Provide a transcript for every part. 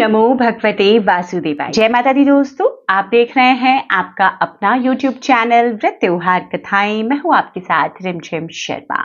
नमो भगवते वासुदेवाय। जय माता दी दोस्तों, आप देख रहे हैं आपका अपना YouTube चैनल व्रत त्योहार कथाएं। मैं हूं आपके साथ रिमझिम शर्मा।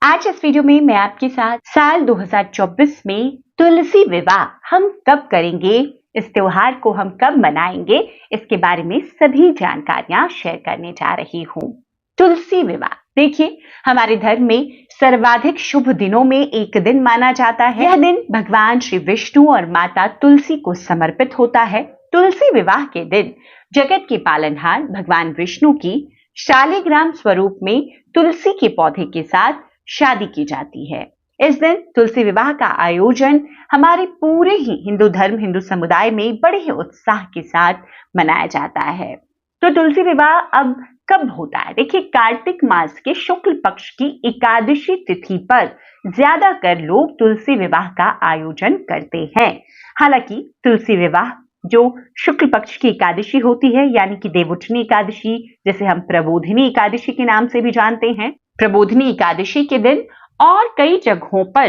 आज इस वीडियो में मैं आपके साथ साल 2024 में तुलसी विवाह हम कब करेंगे, इस त्योहार को हम कब मनाएंगे, इसके बारे में सभी जानकारियां शेयर करने जा रही हूँ। तुलसी विवाह देखिए, हमारे धर्म में सर्वाधिक शुभ दिनों में एक दिन माना जाता है। यह दिन भगवान श्री विष्णु और माता तुलसी को समर्पित होता है। तुलसी विवाह के दिन जगत के पालनहार भगवान विष्णु की शालिग्राम स्वरूप में तुलसी के पौधे के साथ शादी की जाती है। इस दिन तुलसी विवाह का आयोजन हमारे पूरे ही हिंदू समुदाय में बड़े ही उत्साह के साथ मनाया जाता है। तो तुलसी विवाह अब कब होता है? देखिए, कार्तिक मास के शुक्ल पक्ष की एकादशी तिथि पर ज्यादातर लोग तुलसी विवाह का आयोजन करते हैं। हालांकि तुलसी विवाह जो शुक्ल पक्ष की एकादशी होती है, यानी कि देवउठनी एकादशी, जिसे हम प्रबोधिनी एकादशी के नाम से भी जानते हैं, प्रबोधिनी एकादशी के दिन और कई जगहों पर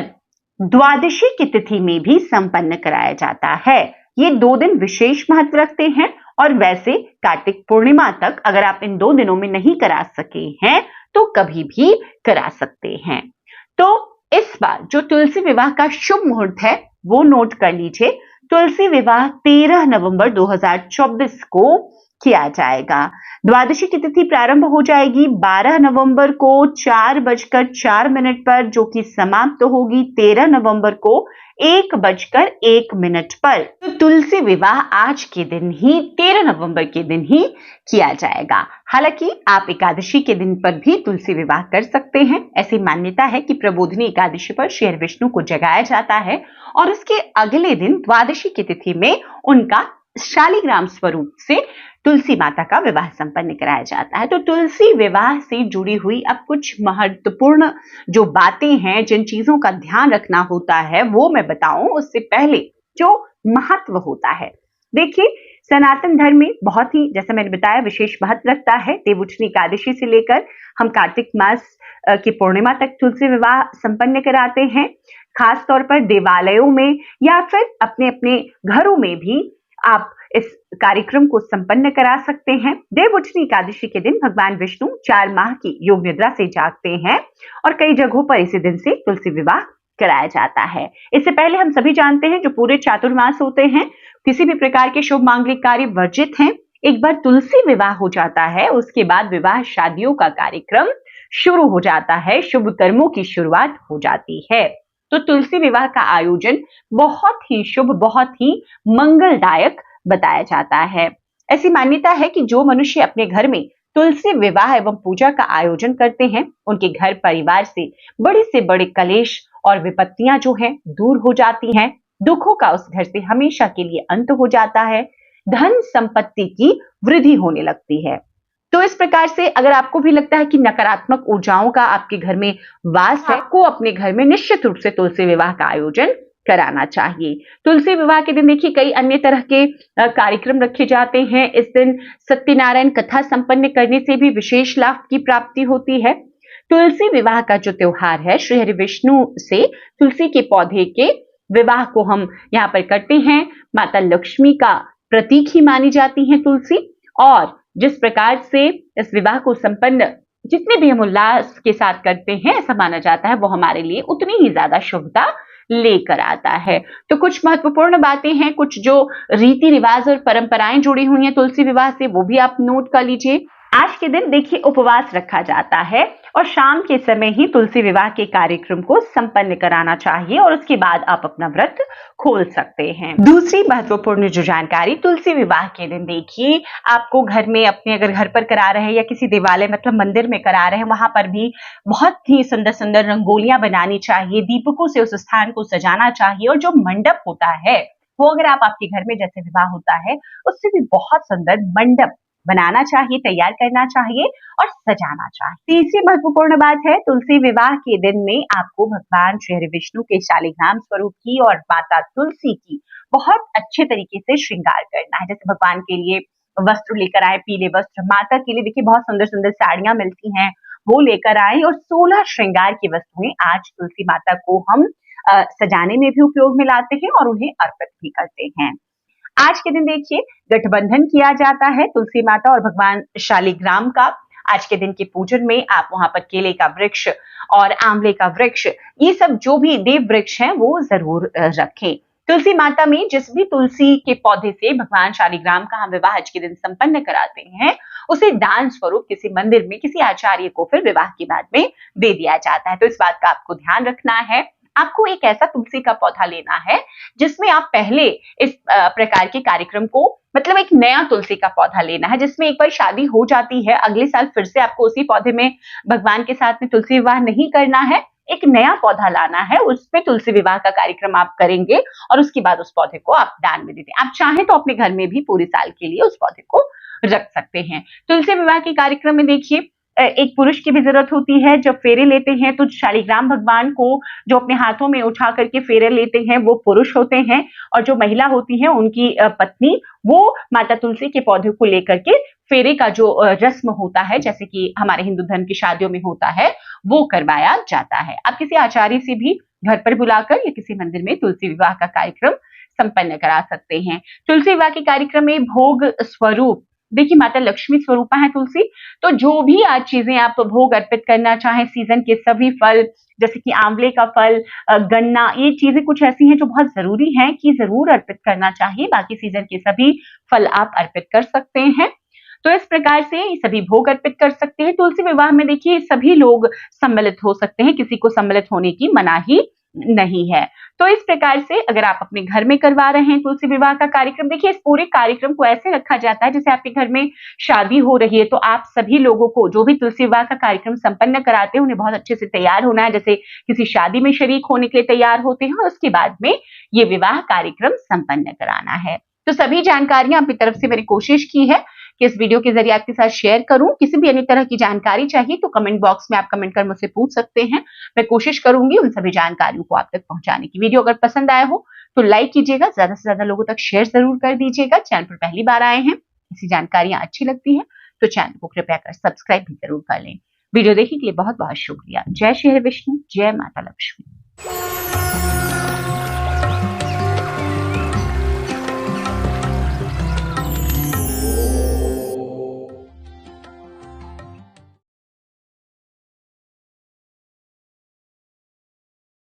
द्वादशी की तिथि में भी संपन्न कराया जाता है। ये 2 दिन विशेष महत्व रखते हैं और वैसे कार्तिक पूर्णिमा तक अगर आप इन 2 दिनों में नहीं करा सके हैं तो कभी भी करा सकते हैं। तो इस बार जो तुलसी विवाह का शुभ मुहूर्त है वो नोट कर लीजिए। तुलसी विवाह 13 नवंबर 2024 को किया जाएगा। द्वादशी की तिथि प्रारंभ हो जाएगी 12 नवंबर को 4:04 पर, जो कि समाप्त होगी 13 नवंबर को 1:01 पर। तो तुलसी विवाह आज के दिन ही 13 नवंबर के दिन ही किया जाएगा। हालांकि आप एकादशी के दिन पर भी तुलसी विवाह कर सकते हैं। ऐसी मान्यता है कि प्रबोधिनी एकादशी पर श्री विष्णु को जगाया जाता है और उसके अगले दिन द्वादशी की तिथि में उनका शालिग्राम स्वरूप से तुलसी माता का विवाह संपन्न कराया जाता है। तो तुलसी विवाह से जुड़ी हुई अब कुछ महत्वपूर्ण जो बातें हैं, जिन चीजों का ध्यान रखना होता है वो मैं बताऊं उससे पहले जो महत्व होता है। देखिए, सनातन धर्म में बहुत ही, जैसे मैंने बताया, विशेष महत्व रखता है। देवउठनी एकादशी से लेकर हम कार्तिक मास की पूर्णिमा तक तुलसी विवाह संपन्न कराते हैं। खास तौर पर देवालयों में या फिर अपने अपने घरों में भी आप इस कार्यक्रम को संपन्न करा सकते हैं। देवउठनी एकादशी के दिन भगवान विष्णु 4 माह की योग निद्रा से जागते हैं और कई जगहों पर इसी दिन से तुलसी विवाह कराया जाता है। इससे पहले हम सभी जानते हैं जो पूरे चातुर्मास होते हैं, किसी भी प्रकार के शुभ मांगलिक कार्य वर्जित हैं। एक बार तुलसी विवाह हो जाता है, उसके बाद विवाह शादियों का कार्यक्रम शुरू हो जाता है, शुभ कर्मों की शुरुआत हो जाती है। तो तुलसी विवाह का आयोजन बहुत ही शुभ, बहुत ही मंगलदायक बताया जाता है। ऐसी मान्यता है कि जो मनुष्य अपने घर में तुलसी विवाह एवं पूजा का आयोजन करते हैं, उनके घर परिवार से बड़े कलेश और विपत्तियां जो हैं दूर हो जाती हैं। दुखों का उस घर से हमेशा के लिए अंत हो जाता है। धन संपत्ति की वृद्धि होने लगती है। तो इस प्रकार से अगर आपको भी लगता है कि नकारात्मक ऊर्जाओं का आपके घर में वास है, आपको अपने घर में निश्चित रूप से तुलसी विवाह का आयोजन कराना चाहिए। तुलसी विवाह के दिन देखिए कई अन्य तरह के कार्यक्रम रखे जाते हैं। इस दिन सत्यनारायण कथा संपन्न करने से भी विशेष लाभ की प्राप्ति होती है। तुलसी विवाह का जो त्योहार है, श्री हरि विष्णु से तुलसी के पौधे के विवाह को हम यहाँ पर करते हैं। माता लक्ष्मी का प्रतीक ही मानी जाती है तुलसी, और जिस प्रकार से इस विवाह को संपन्न जितने भी हम उल्लास के साथ करते हैं, ऐसा माना जाता है वो हमारे लिए उतनी ही ज्यादा शुभता लेकर आता है। तो कुछ महत्वपूर्ण बातें हैं, कुछ जो रीति रिवाज और परंपराएं जुड़ी हुई हैं तुलसी विवाह से, वो भी आप नोट कर लीजिए। आज के दिन देखिए उपवास रखा जाता है और शाम के समय ही तुलसी विवाह के कार्यक्रम को संपन्न कराना चाहिए और उसके बाद आप अपना व्रत खोल सकते हैं। दूसरी महत्वपूर्ण जो जानकारी तुलसी विवाह के दिन, देखिए आपको घर में अपने अगर घर पर करा रहे हैं या किसी देवालय मतलब मंदिर में करा रहे हैं, वहां पर भी बहुत ही सुंदर सुंदर रंगोलियां बनानी चाहिए, दीपकों से उस स्थान को सजाना चाहिए। और जो मंडप होता है वो अगर आप आपके घर में जैसे विवाह होता है उससे भी बहुत सुंदर मंडप बनाना चाहिए, तैयार करना चाहिए और सजाना चाहिए। तीसरी महत्वपूर्ण बात है, तुलसी विवाह के दिन में आपको भगवान श्री हरि विष्णु के शालिग्राम स्वरूप की और माता तुलसी की बहुत अच्छे तरीके से श्रृंगार करना है। जैसे भगवान के लिए वस्त्र लेकर आए, पीले वस्त्र, माता के लिए देखिए बहुत सुंदर सुंदर साड़ियां मिलती हैं, वो लेकर आए और 16 श्रृंगार की वस्तुएं आज तुलसी माता को हम सजाने में भी उपयोग में लाते हैं और उन्हें अर्पित भी करते हैं। आज के दिन देखिए गठबंधन किया जाता है तुलसी माता और भगवान शालिग्राम का। आज के दिन के पूजन में आप वहां पर केले का वृक्ष और आंवले का वृक्ष, ये सब जो भी देव वृक्ष हैं वो जरूर रखें। तुलसी माता में जिस भी तुलसी के पौधे से भगवान शालिग्राम का हम विवाह आज के दिन संपन्न कराते हैं, उसे दान स्वरूप किसी मंदिर में किसी आचार्य को फिर विवाह के बाद में दे दिया जाता है। तो इस बात का आपको ध्यान रखना है। आपको एक ऐसा तुलसी का पौधा लेना है जिसमें आप पहले इस प्रकार के कार्यक्रम को, मतलब एक नया तुलसी का पौधा लेना है जिसमें एक बार शादी हो जाती है, अगले साल फिर से आपको उसी पौधे में भगवान के साथ में तुलसी विवाह नहीं करना है। एक नया पौधा लाना है, उसमें तुलसी विवाह का कार्यक्रम आप करेंगे और उसके बाद उस पौधे को आप दान में देते हैं। आप चाहें तो अपने घर में भी पूरे साल के लिए उस पौधे को रख सकते हैं। तुलसी विवाह के कार्यक्रम में देखिए एक पुरुष की भी जरूरत होती है। जब फेरे लेते हैं तो शालिग्राम भगवान को जो अपने हाथों में उठा करके फेरे लेते हैं वो पुरुष होते हैं, और जो महिला होती है उनकी पत्नी, वो माता तुलसी के पौधे को लेकर के फेरे का जो रस्म होता है, जैसे कि हमारे हिंदू धर्म की शादियों में होता है, वो करवाया जाता है। आप किसी आचार्य से भी घर पर बुलाकर या किसी मंदिर में तुलसी विवाह का कार्यक्रम संपन्न करा सकते हैं। तुलसी विवाह के कार्यक्रम में भोग स्वरूप, देखिए माता लक्ष्मी स्वरूपा है तुलसी, तो जो भी आज चीजें आप भोग अर्पित करना चाहें, सीजन के सभी फल जैसे कि आंवले का फल, गन्ना, ये चीजें कुछ ऐसी हैं जो बहुत जरूरी हैं कि जरूर अर्पित करना चाहिए। बाकी सीजन के सभी फल आप अर्पित कर सकते हैं। तो इस प्रकार से सभी भोग अर्पित कर सकते हैं। तुलसी विवाह में देखिए सभी लोग सम्मिलित हो सकते हैं, किसी को सम्मिलित होने की मनाही नहीं है। तो इस प्रकार से अगर आप अपने घर में करवा रहे हैं तुलसी विवाह का कार्यक्रम, देखिए इस पूरे कार्यक्रम को ऐसे रखा जाता है जैसे आपके घर में शादी हो रही है, तो आप सभी लोगों को जो भी तुलसी विवाह का कार्यक्रम संपन्न कराते हैं उन्हें बहुत अच्छे से तैयार होना है, जैसे किसी शादी में शरीक होने के लिए तैयार होते हैं, और उसके बाद में ये विवाह कार्यक्रम संपन्न कराना है। तो सभी जानकारियां अपनी तरफ से मैंने कोशिश की है कि इस वीडियो के जरिए आपके साथ शेयर करूं। किसी भी अन्य तरह की जानकारी चाहिए तो कमेंट बॉक्स में आप कमेंट कर मुझसे पूछ सकते हैं। मैं कोशिश करूंगी उन सभी जानकारियों को आप तक पहुंचाने की। वीडियो अगर पसंद आया हो तो लाइक कीजिएगा, ज्यादा से ज्यादा लोगों तक शेयर जरूर कर दीजिएगा। चैनल पर पहली बार आए हैं, ऐसी जानकारियां अच्छी लगती हैं तो चैनल को कृपया कर सब्सक्राइब भी जरूर कर लें। वीडियो देखने के लिए बहुत बहुत शुक्रिया। जय श्री हरि विष्णु, जय माता लक्ष्मी।